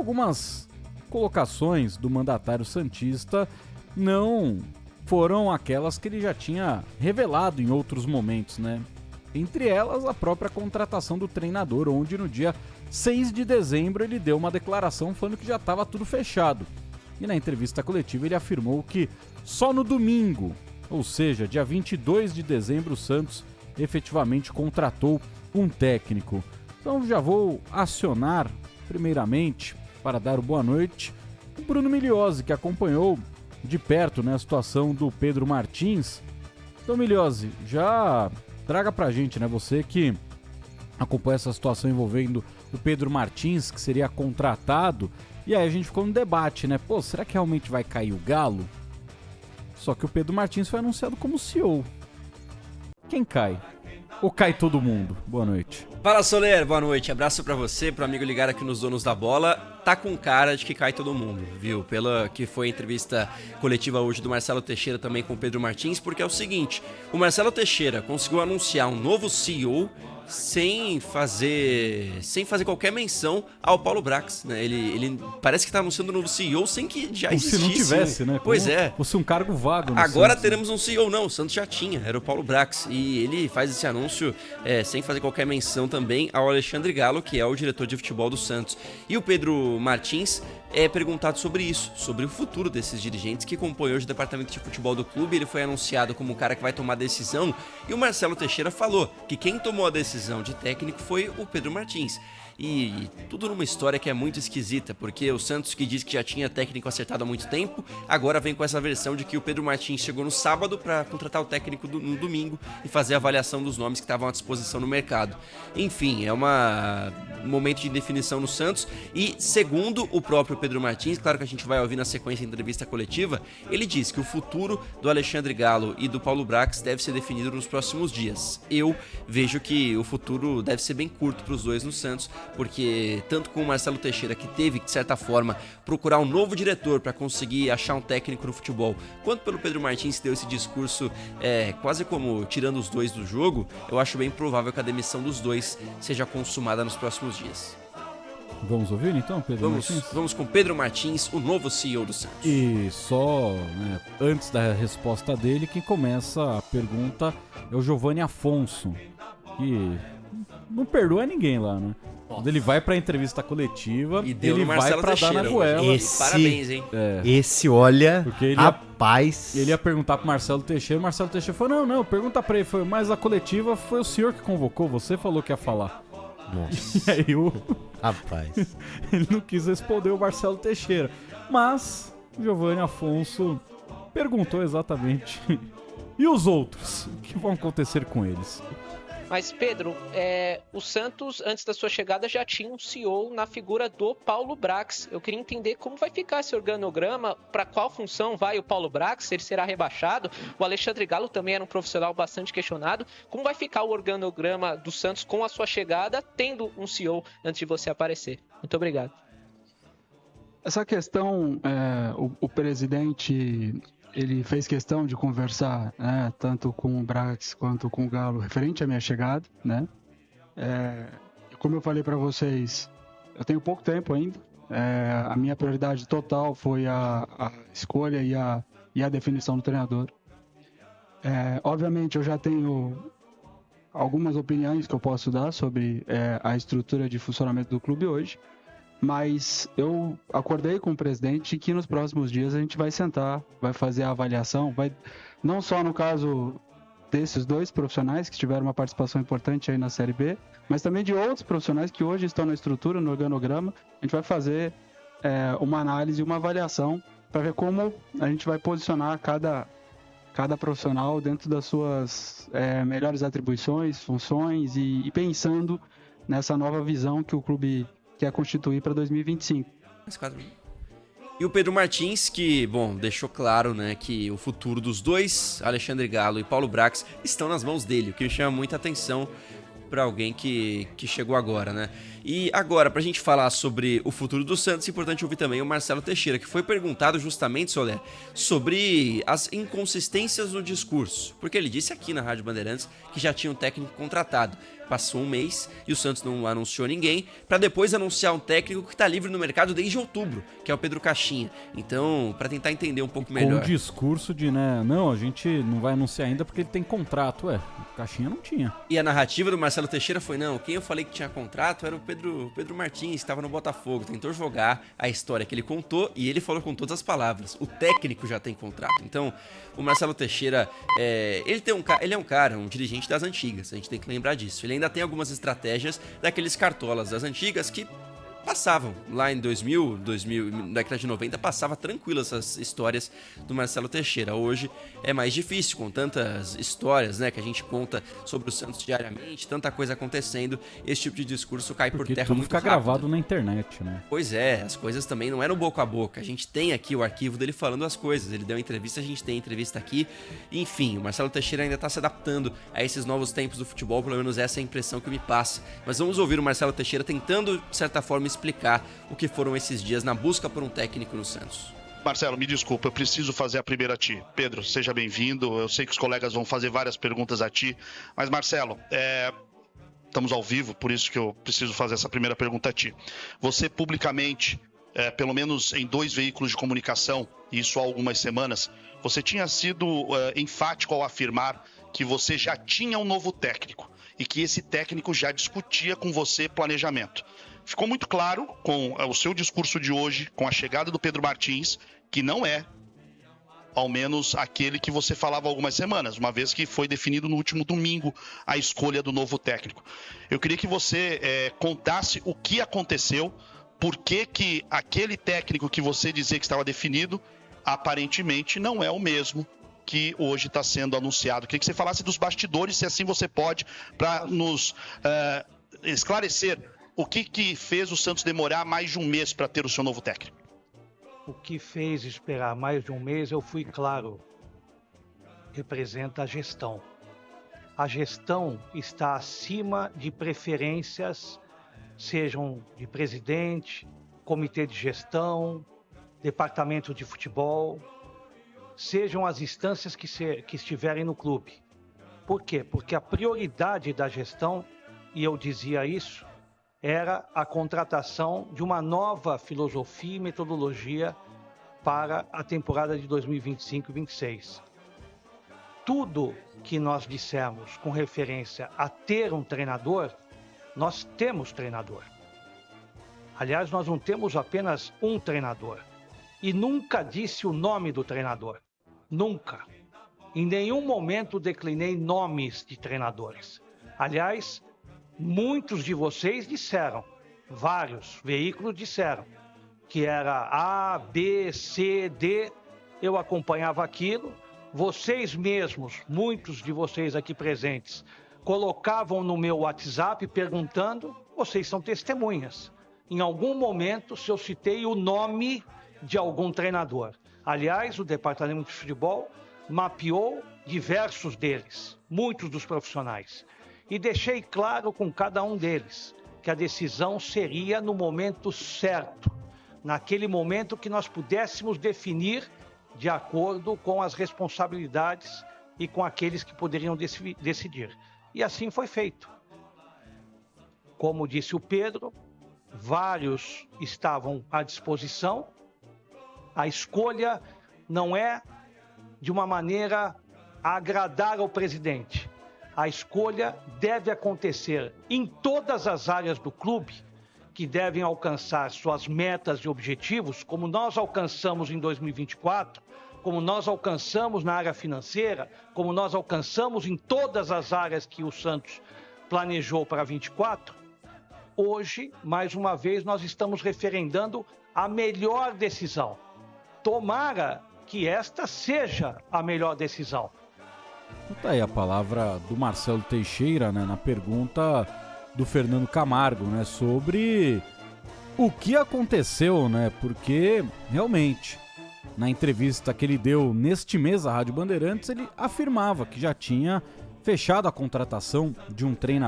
algumas colocações do mandatário santista não foram aquelas que ele já tinha revelado em outros momentos, né? Entre elas, a própria contratação do treinador, onde no dia 6 de dezembro ele deu uma declaração falando que já estava tudo fechado. E na entrevista coletiva ele afirmou que só no domingo, ou seja, dia 22 de dezembro, o Santos efetivamente contratou um técnico. Então já vou acionar, primeiramente, para dar boa noite, o Bruno Migliozzi, que acompanhou de perto, né, a situação do Pedro Martins. Então, Migliozzi, já traga pra gente, né, você que acompanha essa situação envolvendo o Pedro Martins, que seria contratado, e aí a gente ficou no debate, né, pô, será que realmente vai cair o Galo? Só que o Pedro Martins foi anunciado como CEO. Quem cai? Ou cai todo mundo? Boa noite. Fala, Soler, boa noite. Abraço pra você, pro amigo ligado aqui nos Donos da Bola. Tá com cara de que cai todo mundo, viu? Pela que foi a entrevista coletiva hoje do Marcelo Teixeira também com o Pedro Martins, porque é o seguinte, o Marcelo Teixeira conseguiu anunciar um novo CEO sem fazer qualquer menção ao Paulo Brax, né? Ele parece que tá anunciando um novo CEO sem que já existisse. Se não tivesse, né? Pois é. Fosse um cargo vago. Agora Santos, teremos um CEO, não, o Santos já tinha, era o Paulo Brax, e ele faz esse anúncio sem fazer qualquer menção também ao Alexandre Galo, que é o diretor de futebol do Santos. E o Pedro Martins é perguntado sobre isso, sobre o futuro desses dirigentes que compõem hoje o departamento de futebol do clube. Ele foi anunciado como o cara que vai tomar a decisão, e o Marcelo Teixeira falou que quem tomou a decisão de técnico foi o Pedro Martins. E tudo numa história que é muito esquisita, porque o Santos, que diz que já tinha técnico acertado há muito tempo, agora vem com essa versão de que o Pedro Martins chegou no sábado para contratar o técnico no domingo e fazer a avaliação dos nomes que estavam à disposição no mercado. Enfim, é um momento de indefinição no Santos, e segundo o próprio Pedro Martins, claro que a gente vai ouvir na sequência da entrevista coletiva, ele diz que o futuro do Alexandre Galo e do Paulo Brax deve ser definido nos próximos dias. Eu vejo que o futuro deve ser bem curto para os dois no Santos, porque tanto com o Marcelo Teixeira, que teve, de certa forma, procurar um novo diretor para conseguir achar um técnico no futebol, quanto pelo Pedro Martins, que deu esse discurso quase como tirando os dois do jogo, eu acho bem provável que a demissão dos dois seja consumada nos próximos dias. Vamos ouvir então, Pedro Martins? Vamos com Pedro Martins, o novo CEO do Santos. E só, né, antes da resposta dele, quem começa a pergunta é o Giovanni Afonso, que não perdoa ninguém lá, né? Quando ele vai pra entrevista coletiva, ele vai pra dar na goela. Parabéns, hein? Esse, olha, porque rapaz... Ele ia perguntar pro Marcelo Teixeira, o Marcelo Teixeira falou, não, pergunta pra ele, mas a coletiva foi o senhor que convocou, você falou que ia falar. Nossa. E aí rapaz, ele não quis responder o Marcelo Teixeira. Mas o Giovanni Afonso perguntou exatamente. E os outros? O que vão acontecer com eles? Mas, Pedro, o Santos, antes da sua chegada, já tinha um CEO na figura do Paulo Brax. Eu queria entender como vai ficar esse organograma, para qual função vai o Paulo Brax, ele será rebaixado. O Alexandre Galo também era um profissional bastante questionado. Como vai ficar o organograma do Santos com a sua chegada, tendo um CEO antes de você aparecer? Muito obrigado. Essa questão, o presidente... Ele fez questão de conversar, né, tanto com o Brax quanto com o Galo, referente à minha chegada, né? Como eu falei para vocês, eu tenho pouco tempo ainda. A minha prioridade total foi a escolha e a definição do treinador. Obviamente, eu já tenho algumas opiniões que eu posso dar sobre a estrutura de funcionamento do clube hoje. Mas eu acordei com o presidente que nos próximos dias a gente vai sentar, vai fazer a avaliação, não só no caso desses dois profissionais que tiveram uma participação importante aí na Série B, mas também de outros profissionais que hoje estão na estrutura, no organograma. A gente vai fazer uma análise e uma avaliação para ver como a gente vai posicionar cada profissional dentro das suas melhores atribuições, funções e pensando nessa nova visão que o clube quer constituir para 2025. E o Pedro Martins, que, deixou claro, né, que o futuro dos dois, Alexandre Galo e Paulo Brax, estão nas mãos dele, o que me chama muita atenção, para alguém que chegou agora, né? E agora, pra gente falar sobre o futuro do Santos, é importante ouvir também o Marcelo Teixeira, que foi perguntado justamente, Soler, sobre as inconsistências no discurso. Porque ele disse aqui na Rádio Bandeirantes que já tinha um técnico contratado. Passou um mês e o Santos não anunciou ninguém, para depois anunciar um técnico que está livre no mercado desde outubro, que é o Pedro Caixinha. Então, para tentar entender um pouco melhor. Com o discurso de, né, não, a gente não vai anunciar ainda porque ele tem contrato. O Caixinha não tinha. E a narrativa do Marcelo Teixeira foi, não, quem eu falei que tinha contrato era o Pedro Martins, que estava no Botafogo, tentou jogar a história que ele contou e ele falou com todas as palavras. O técnico já tem contrato. Então, o Marcelo Teixeira, ele é um dirigente das antigas, a gente tem que lembrar disso. Ele ainda tem algumas estratégias daqueles cartolas das antigas que passavam lá em 2000, década de 90, passava tranquilo essas histórias do Marcelo Teixeira. Hoje é mais difícil, com tantas histórias, né, que a gente conta sobre o Santos diariamente, tanta coisa acontecendo, esse tipo de discurso cai por terra tudo muito fica rápido. Gravado na internet, né? Pois é, as coisas também não eram boca a boca. A gente tem aqui o arquivo dele falando as coisas. Ele deu entrevista, a gente tem entrevista aqui. Enfim, o Marcelo Teixeira ainda está se adaptando a esses novos tempos do futebol, pelo menos essa é a impressão que me passa. Mas vamos ouvir o Marcelo Teixeira tentando, de certa forma, explicar o que foram esses dias na busca por um técnico no Santos. Marcelo, me desculpa, eu preciso fazer a primeira a ti. Pedro, seja bem-vindo. Eu sei que os colegas vão fazer várias perguntas a ti, mas Marcelo, estamos ao vivo, por isso que eu preciso fazer essa primeira pergunta a ti. Você publicamente, pelo menos em 2 veículos de comunicação, isso há algumas semanas, você tinha sido enfático ao afirmar que você já tinha um novo técnico e que esse técnico já discutia com você planejamento. Ficou muito claro com o seu discurso de hoje, com a chegada do Pedro Martins, que não é, ao menos, aquele que você falava há algumas semanas, uma vez que foi definido no último domingo a escolha do novo técnico. Eu queria que você contasse o que aconteceu, por que aquele técnico que você dizia que estava definido, aparentemente não é o mesmo que hoje está sendo anunciado. Eu queria que você falasse dos bastidores, se assim você pode, para nos esclarecer o que fez o Santos demorar mais de um mês para ter o seu novo técnico. O que fez esperar mais de um mês, eu fui claro, representa a gestão. A gestão está acima de preferências, sejam de presidente, comitê de gestão, departamento de futebol, sejam as instâncias que estiverem no clube. Por quê? Porque a prioridade da gestão, e eu dizia isso, era a contratação de uma nova filosofia e metodologia para a temporada de 2025-26. Tudo que nós dissemos com referência a ter um treinador, nós temos treinador. Aliás, nós não temos apenas um treinador. E nunca disse o nome do treinador. Nunca. Em nenhum momento declinei nomes de treinadores. Aliás, muitos de vocês disseram, vários veículos disseram, que era A, B, C, D, eu acompanhava aquilo, vocês mesmos, muitos de vocês aqui presentes, colocavam no meu WhatsApp perguntando, vocês são testemunhas. Em algum momento, se eu citei o nome de algum treinador. Aliás, o departamento de futebol mapeou diversos deles, muitos dos profissionais. E deixei claro com cada um deles que a decisão seria no momento certo, naquele momento que nós pudéssemos definir de acordo com as responsabilidades e com aqueles que poderiam decidir. E assim foi feito. Como disse o Pedro, vários estavam à disposição. A escolha não é de uma maneira a agradar ao presidente. A escolha deve acontecer em todas as áreas do clube que devem alcançar suas metas e objetivos, como nós alcançamos em 2024, como nós alcançamos na área financeira, como nós alcançamos em todas as áreas que o Santos planejou para 24. Hoje, mais uma vez, nós estamos referendando a melhor decisão. Tomara que esta seja a melhor decisão. Tá aí a palavra do Marcelo Teixeira, né, na pergunta do Fernando Camargo, né, sobre o que aconteceu, né, porque realmente na entrevista que ele deu neste mês à Rádio Bandeirantes, ele afirmava que já tinha fechado a contratação de um treinador.